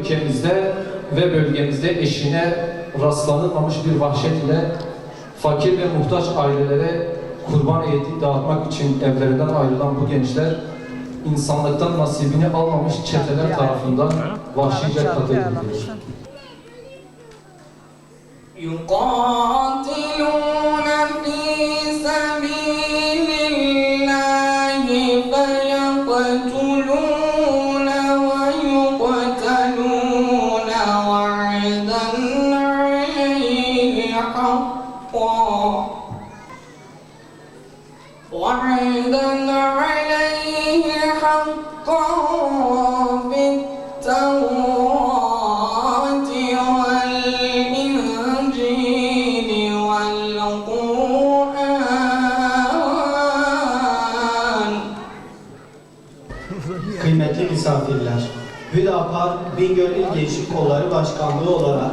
ülkemizde ve bölgemizde eşine rastlanılmamış bir vahşet ile fakir ve muhtaç ailelere kurban eti dağıtmak için evlerinden ayrılan bu gençler insanlıktan nasibini almamış çeteler tarafından vahşice katledildi. يقاتلون في سبيل الله فيقتلون ويقتلون وعدا عليه حقا في التوراة والإنجيل والقرآن. Kıymetli misafirler, Hüdapar Bingöl İl Gençlik Kolları Başkanlığı olarak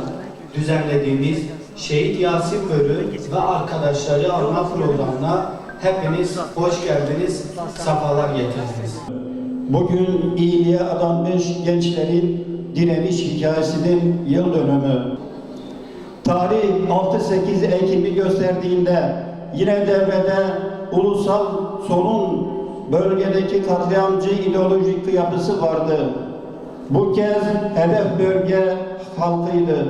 düzenlediğimiz Şehit Yasin Börü ve arkadaşları anma programına hepiniz hoş geldiniz, sefalar getirdiniz. Bugün iyiliğe adanmış gençlerin direniş hikayesinin yıl dönümü. Tarih 6-8 Ekim'i gösterdiğinde yine devrede ulusal solun bölgedeki katliamcı ideolojik yapısı vardı. Bu kez hedef bölge halkıydı.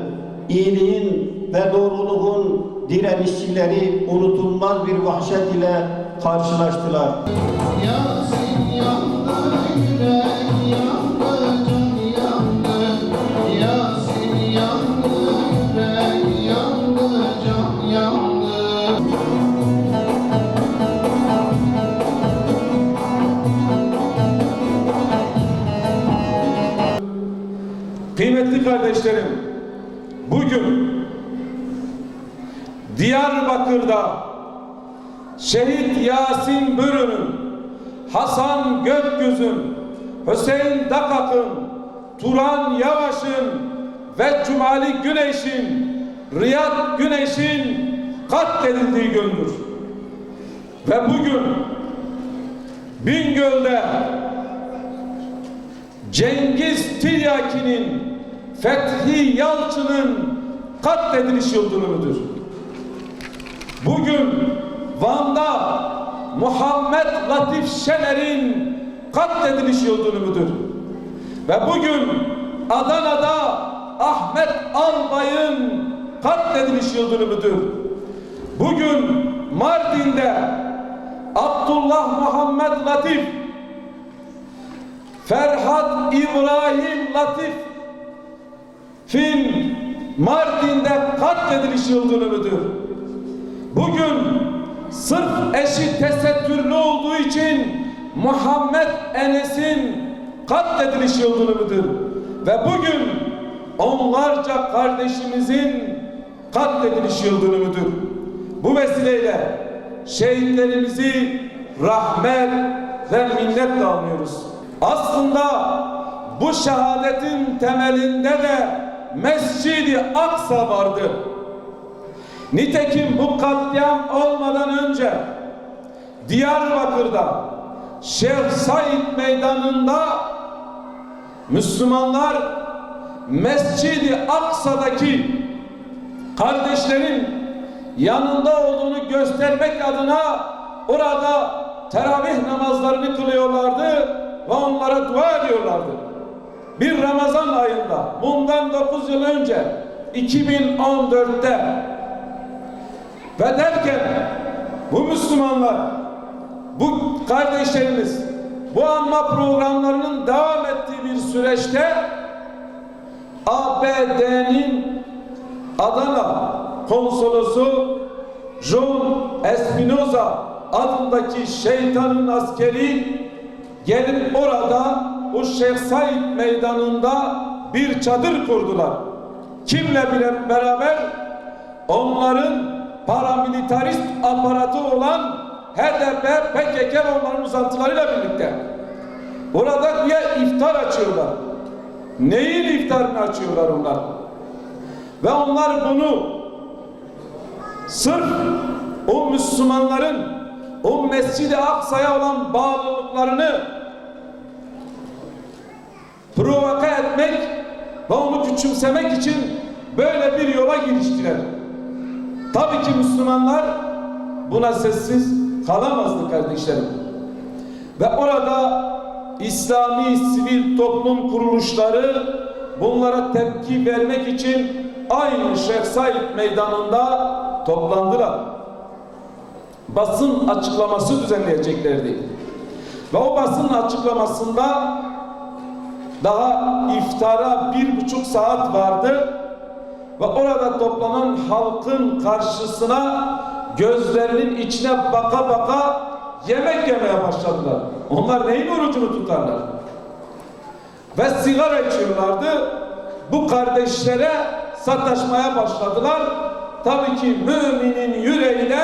İyiliğin ve doğruluğun direnişçileri unutulmaz bir vahşet ile karşılaştılar. Yasin yandı, yürek yandı, can yandı. Yasin yandı, yürek yandı, can yandı. Kıymetli kardeşlerim, bugün Diyarbakır'da Şehit Yasin Börü'nün, Hasan Gökgüz'ün, Hüseyin Dakak'ın, Turan Yavaş'ın ve Cumali Güneş'in, Riyad Güneş'in katledildiği gündür. Ve bugün Bingöl'de Cengiz Tiryaki'nin, Fethi Yalçın'ın katlediliş yıl dönümüdür. Bugün Van'da Muhammed Latif Şener'in katlediliş yıl dönümüdür. Ve bugün Adana'da Ahmet Albay'ın katlediliş yıl dönümüdür. Bugün Mardin'de Abdullah Muhammed Latif, Ferhat İbrahim Latif'in Mardin'de katlediliş yıl dönümüdür. Bugün sırf eşi tesettürlü olduğu için Muhammed Enes'in katlediliş yıl dönümüdür. Ve bugün onlarca kardeşimizin katlediliş yıl dönümüdür. Bu vesileyle şehitlerimizi rahmet ve minnetle anıyoruz. Aslında bu şehadetin temelinde de Mescid-i Aksa vardı. Nitekim bu katliam olmadan önce Diyarbakır'da Şeyh Said Meydanı'nda Müslümanlar Mescid-i Aksa'daki kardeşlerin yanında olduğunu göstermek adına orada teravih namazlarını kılıyorlardı ve onlara dua ediyorlardı. Bir Ramazan ayında bundan 9 yıl önce 2014'te ve derken bu Müslümanlar, bu kardeşlerimiz bu anma programlarının devam ettiği bir süreçte ABD'nin Adana konsolosu John Espinoza adındaki şeytanın askeri gelip orada o Şeyh Said Meydanı'nda bir çadır kurdular. Kimle beraber? Onların paramilitarist aparatı olan HDP, PKK ve onların uzantılarıyla birlikte. Orada bir iftar açıyorlar. Neyin iftarını açıyorlar onlar? Ve onlar bunu sırf o Müslümanların o Mescid-i Aksa'ya olan bağlılıklarını provoke etmek ve onu küçümsemek için böyle bir yola giriştiler. Tabii ki Müslümanlar buna sessiz kalamazdı kardeşlerim. Ve orada İslami sivil toplum kuruluşları bunlara tepki vermek için aynı Şeyh Said Meydanı'nda toplandılar. Basın açıklaması düzenleyeceklerdi. Ve o basın açıklamasında daha iftara 1,5 saat vardı. Ve orada toplanan halkın karşısına gözlerinin içine baka baka yemek yemeye başladılar. Onlar neyin orucunu tutarlar? Ve sigara içiyorlardı. Bu kardeşlere sataşmaya başladılar. Tabii ki müminin yüreğine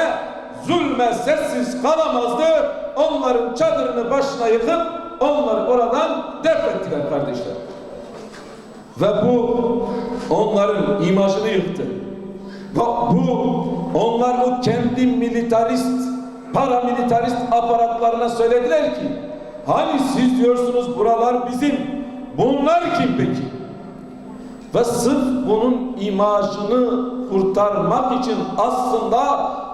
zulme sessiz kalamazdı. Onların çadırını başına yıkıp onları oradan def ettiler kardeşler. Ve bu onların imajını yıktı. Ve bu onlar o kendi militarist, paramilitarist aparatlarına söylediler ki hani siz diyorsunuz buralar bizim, bunlar kim peki? Ve sırf bunun imajını kurtarmak için aslında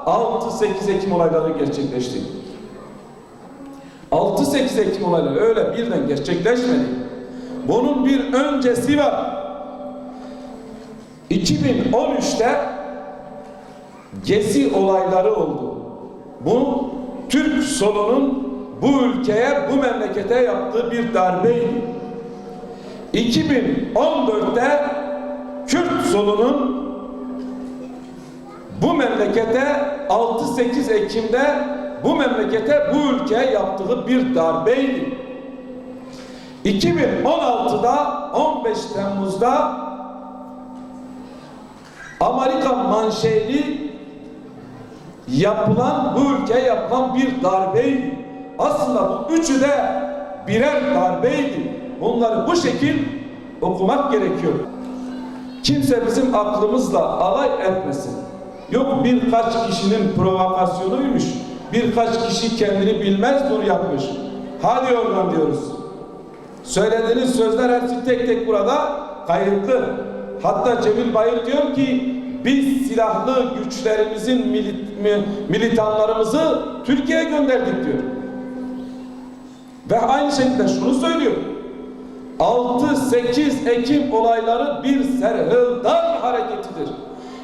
6-8 Ekim olayları gerçekleşti. 6-8 Ekim olayları öyle birden gerçekleşmedi. Bunun bir öncesi var. 2013'te Gezi olayları oldu. Bu Türk solunun bu ülkeye, bu memlekete yaptığı bir darbeydi. 2014'te Kürt solunun bu memlekete 6-8 Ekim'de bu memlekete, bu ülkeye yaptığı bir darbeydi. 2016'da 15 Temmuz'da Amerika manşeli yapılan, bu ülkeye yapılan bir darbeydi. Aslında bu üçü de birer darbeydi. Bunları bu şekil okumak gerekiyor. Kimse bizim aklımızla alay etmesin. Yok birkaç kişinin provokasyonuymuş, birkaç kişi kendini bilmez dur yapmış. Hadi oradan diyoruz. Söylediğiniz sözler hepsi tek tek burada kayıtlı. Hatta Cemil Bayır diyor ki biz silahlı güçlerimizin militanlarımızı Türkiye'ye gönderdik diyor. Ve aynı şekilde şunu söylüyor. 6-8 Ekim olayları bir serhıldan hareketidir.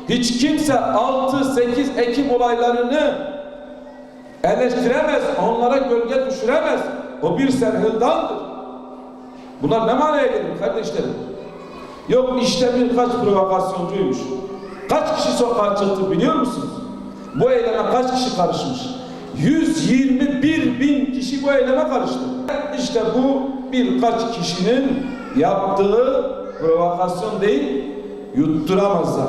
Hiç kimse 6-8 Ekim olaylarını eleştiremez, onlara gölge düşüremez. O bir serhıldandır. Bunlar ne manaya gelir kardeşlerim? Yok işte birkaç provokasyoncuymuş. Kaç kişi sokağa çıktı biliyor musunuz? Bu eyleme kaç kişi karışmış? 121.000 kişi bu eyleme karıştı. İşte bu birkaç kişinin yaptığı provokasyon değil, yutturamazlar.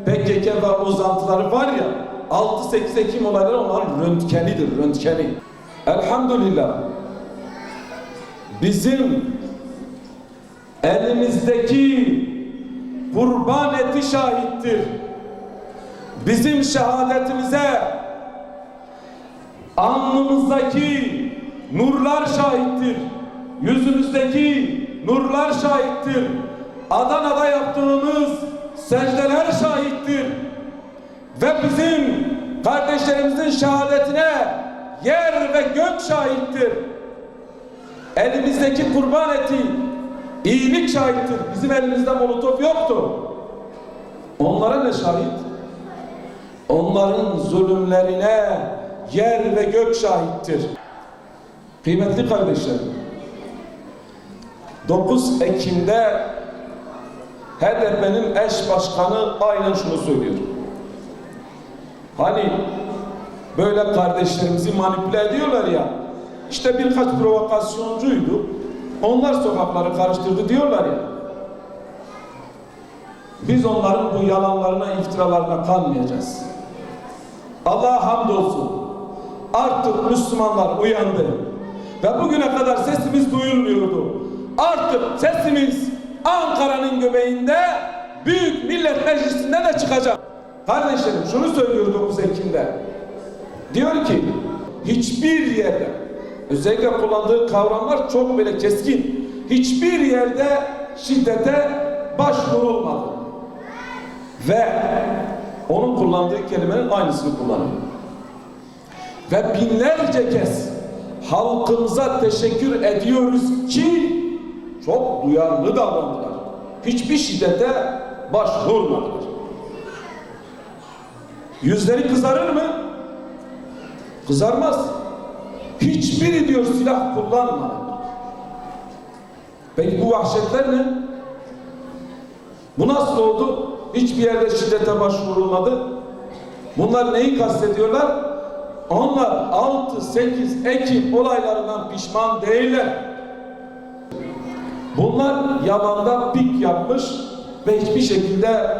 PKK ve uzantıları var ya, 6-8 Ekim olayları onların röntgenidir, röntgeni. Elhamdülillah. Bizim elimizdeki kurban eti şahittir. Bizim şehadetimize alnımızdaki nurlar şahittir. Yüzümüzdeki nurlar şahittir. Adana'da yaptığımız secdeler şahittir. Ve bizim kardeşlerimizin şehadetine yer ve gök şahittir. Elimizdeki kurban eti iyilik şahittir. Bizim elimizde molotof yoktu. Onlara ne şahit? Onların zulümlerine yer ve gök şahittir. Kıymetli kardeşlerim, 9 Ekim'de HDP'nin eş başkanı aynen şunu söylüyor. Hani böyle kardeşlerimizi manipüle ediyorlar ya, işte birkaç provokasyoncuydu, onlar sokakları karıştırdı diyorlar ya. Biz onların bu yalanlarına, iftiralarına kanmayacağız. Allah'a hamdolsun. Artık Müslümanlar uyandı. Ve bugüne kadar sesimiz duyulmuyordu. Artık sesimiz Ankara'nın göbeğinde Büyük Millet Meclisi'nde de çıkacak. Kardeşlerim şunu söylüyor 9 Ekim'de. Diyor ki hiçbir yerde, özellikle kullandığı kavramlar çok böyle keskin. Hiçbir yerde şiddete başvurulmadı. Ve onun kullandığı kelimenin aynısını kullanıyor. Ve binlerce kez halkımıza teşekkür ediyoruz ki çok duyarlı davrandılar. Hiçbir şiddete başvurmadılar. Yüzleri kızarır mı? Kızarmaz. Hiçbiri diyor silah kullanmadı. Peki bu vahşetler ne? Bu nasıl oldu? Hiçbir yerde şiddete başvurulmadı. Bunlar neyi kastediyorlar? Onlar 6-8 Ekim olaylarından pişman değiller. Bunlar yalanda pik yapmış ve hiçbir şekilde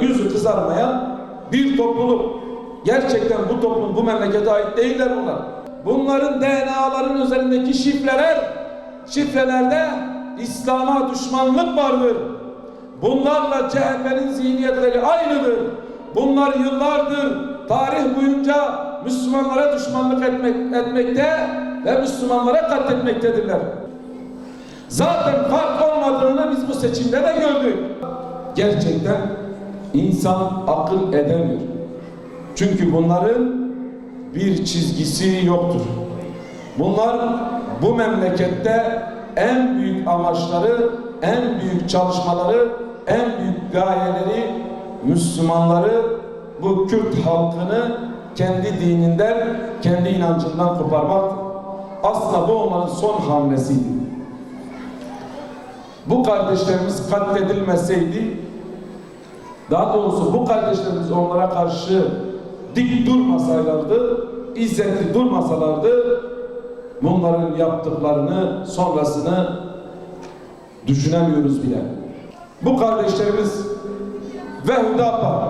yüzü kızarmayan bir topluluk. Gerçekten bu toplum bu memlekete ait değiller bunlar. Bunların DNA'ların üzerindeki şifrelerde İslam'a düşmanlık vardır. Bunlarla CHP'nin zihniyetleri aynıdır. Bunlar yıllardır tarih boyunca Müslümanlara düşmanlık etmekte ve Müslümanlara katletmektedirler. Zaten fark olmadığını biz bu seçimde de gördük. Gerçekten insan akıl edemiyor. Çünkü bunların bir çizgisi yoktur. Bunlar bu memlekette en büyük amaçları, en büyük çalışmaları, en büyük gayeleri Müslümanları, bu Kürt halkını kendi dininden, kendi inancından koparmak. Aslında bu onların son hamlesiydi. Bu kardeşlerimiz katledilmeseydi, daha doğrusu bu kardeşlerimiz onlara karşı dik durmasaylardı, izzetli durmasalardı, bunların yaptıklarını, sonrasını düşünemiyoruz bile. Bu kardeşlerimiz ve Hüdapar,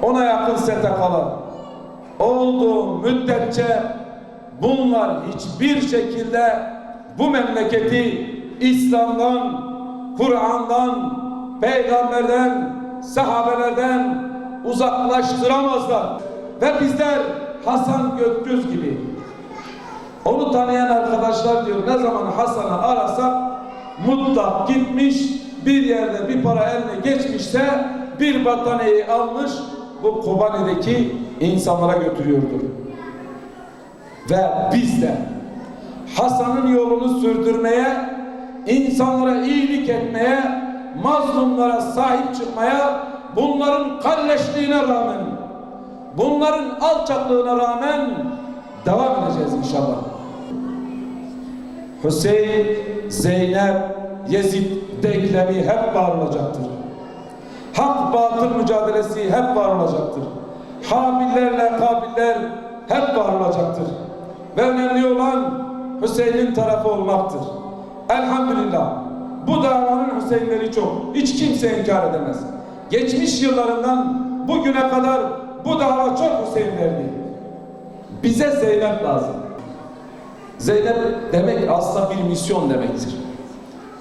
ona yakın STK'lar olduğu müddetçe bunlar hiçbir şekilde bu memleketi İslam'dan, Kur'an'dan, peygamberden, sahabelerden uzaklaştıramazlar. Ve bizler Hasan Gökgöz gibi, onu tanıyan arkadaşlar diyor, ne zaman Hasan'ı arasak mutlak gitmiş, bir yerde bir para eline geçmişse bir battaniyeyi almış, bu Kobani'deki insanlara götürüyordur. Ve biz de Hasan'ın yolunu sürdürmeye, insanlara iyilik etmeye, mazlumlara sahip çıkmaya, bunların kalleşliğine rağmen, bunların alçaklığına rağmen devam edeceğiz inşallah. Hüseyin, Zeynep, Yezid denklemi hep var olacaktır. Hak batıl mücadelesi hep var olacaktır. Habillerle Kabiller hep var olacaktır. Ve önemli olan Hüseyin'in tarafı olmaktır. Elhamdülillah bu davanın Hüseyinleri çok. Hiç kimse inkar edemez. Geçmiş yıllarından bugüne kadar bu dava çok Hüseyinlerdi. Bize Zeynep lazım. Zeynep demek aslında bir misyon demektir.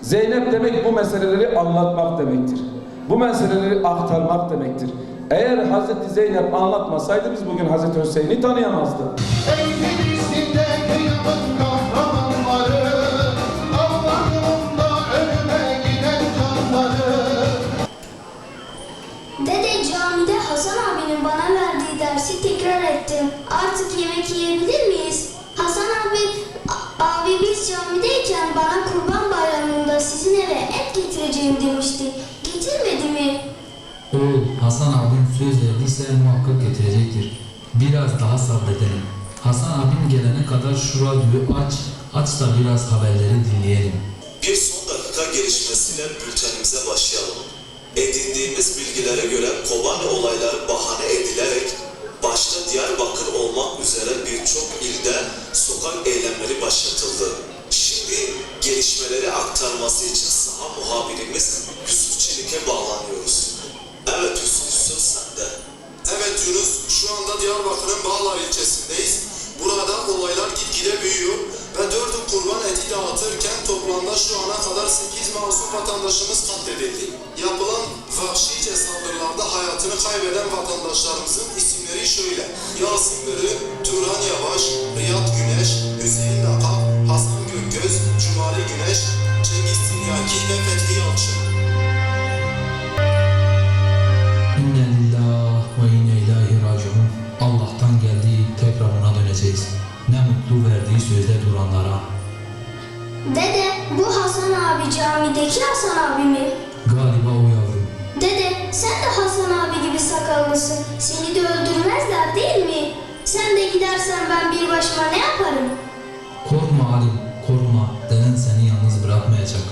Zeynep demek bu meseleleri anlatmak demektir. Bu meseleleri aktarmak demektir. Eğer Hazreti Zeynep anlatmasaydı biz bugün Hazreti Hüseyin'i tanıyamazdık. Ey Filistin'de kıyamet kahramanları, Allah'ımda ölüme giden canları. Dede, camide Hasan abinin bana verdiği dersi tekrar ettim. Artık yemek yiyebilir miyiz? Hasan abi biz camideyken bana Kurban Bayramı'nda sizin eve et getireceğim demişti. Getirmedi mi? Oğul, Hasan abim söz verdiyse muhakkak getirecektir. Biraz daha sabredelim. Hasan abim gelene kadar şu radyoyu aç da biraz haberleri dinleyelim. Bir son dakika gelişmesiyle bültenimize başlayalım. Edindiğimiz bilgilere göre Kobani olayları bahane edilerek başta Diyarbakır olmak üzere birçok ilde sokak eylemleri başlatıldı. Şimdi gelişmeleri aktarması için saha muhabirimiz Yusuf Çelik'e bağlanıyoruz. Evet Yusuf, söz sende. Evet Yunus, şu anda Diyarbakır'ın Bağlar ilçesindeyiz. Burada olaylar gitgide büyüyor ve 4'ü kurban eti dağıtırken toplamda şu ana kadar 8 masum vatandaşımız katledildi. Yapılan vahşice saldırılarda hayatını kaybeden vatandaşlarımızın isimleri şöyle: Yasin Börü, Turan Yavaş, Riyad Güneş, Hüseyin Nakap, Hasan Gökgöz, Cumali Güneş, Cengiz Tinyaki ve Fethi Yalçın. Öndeki Hasan abi mi? Galiba o yavrum. Dede, sen de Hasan abi gibi sakallısın. Seni de öldürmezler değil mi? Sen de gidersen ben bir başıma ne yaparım? Korkma Halim, korkma. Deden seni yalnız bırakmayacak.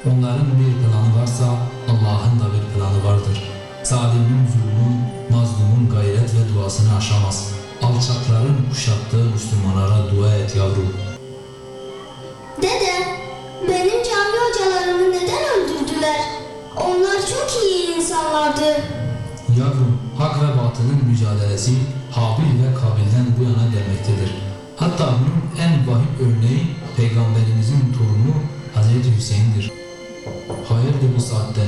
Onların bir planı varsa Allah'ın da bir planı vardır. Zalimin zulmü, mazlumun gayret ve duasını aşamaz. Alçakların kuşattığı Müslümanlara dua et yavrum. Dede, benim cami hocalarımı neden öldürdüler? Onlar çok iyi insanlardı. Yavrum, hak ve batılın mücadelesi Habil ve Kabil'den bu yana gelmektedir. Hatta bunun en vahim örneği Peygamberimizin torunu Hazreti Hüseyin'dir. Hayırdır bu saatte?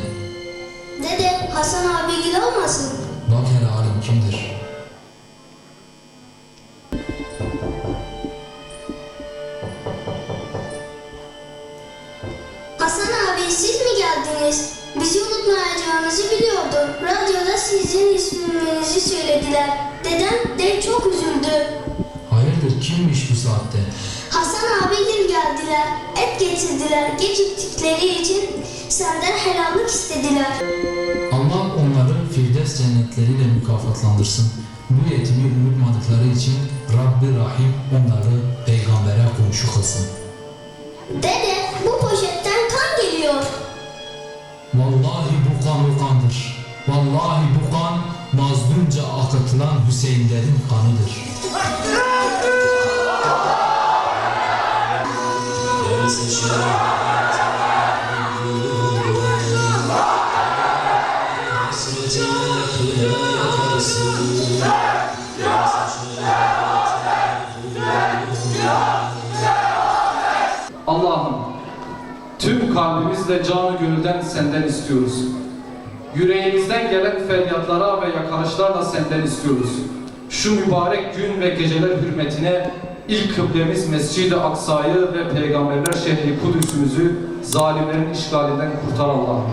Dede, Hasan abigil olmasın? Bak hele Halim kimdir? Hasan abi siz mi geldiniz? Bizi unutmayacağınızı biliyordum. Radyoda sizin isminizi söylediler. Dedem de çok üzüldü. Hayırdır kimmiş bu saatte? Hasan abiyle geldiler. Et getirdiler. Geciktikleri için senden helallik istediler. Allah onları Firdevs cennetleriyle mükafatlandırsın. Bu yetimi unutmadıkları için Rabbi Rahim onları peygambere komşu kılsın. Dede, bu poşetten kan geliyor. Vallahi bu kan o kandır. Vallahi bu kan mazlumca akıtılan Hüseyinlerin kanıdır. Allah'ım, tüm kalbimizle canı gönülden senden istiyoruz. Yüreğimizden gelen feryatlara ve yakarışlarla senden istiyoruz. Şu mübarek gün ve geceler hürmetine ilk kıblemiz Mescid-i Aksa'yı ve Peygamberler şehri Kudüs'ümüzü zalimlerin işgalinden kurtar Allah'ım.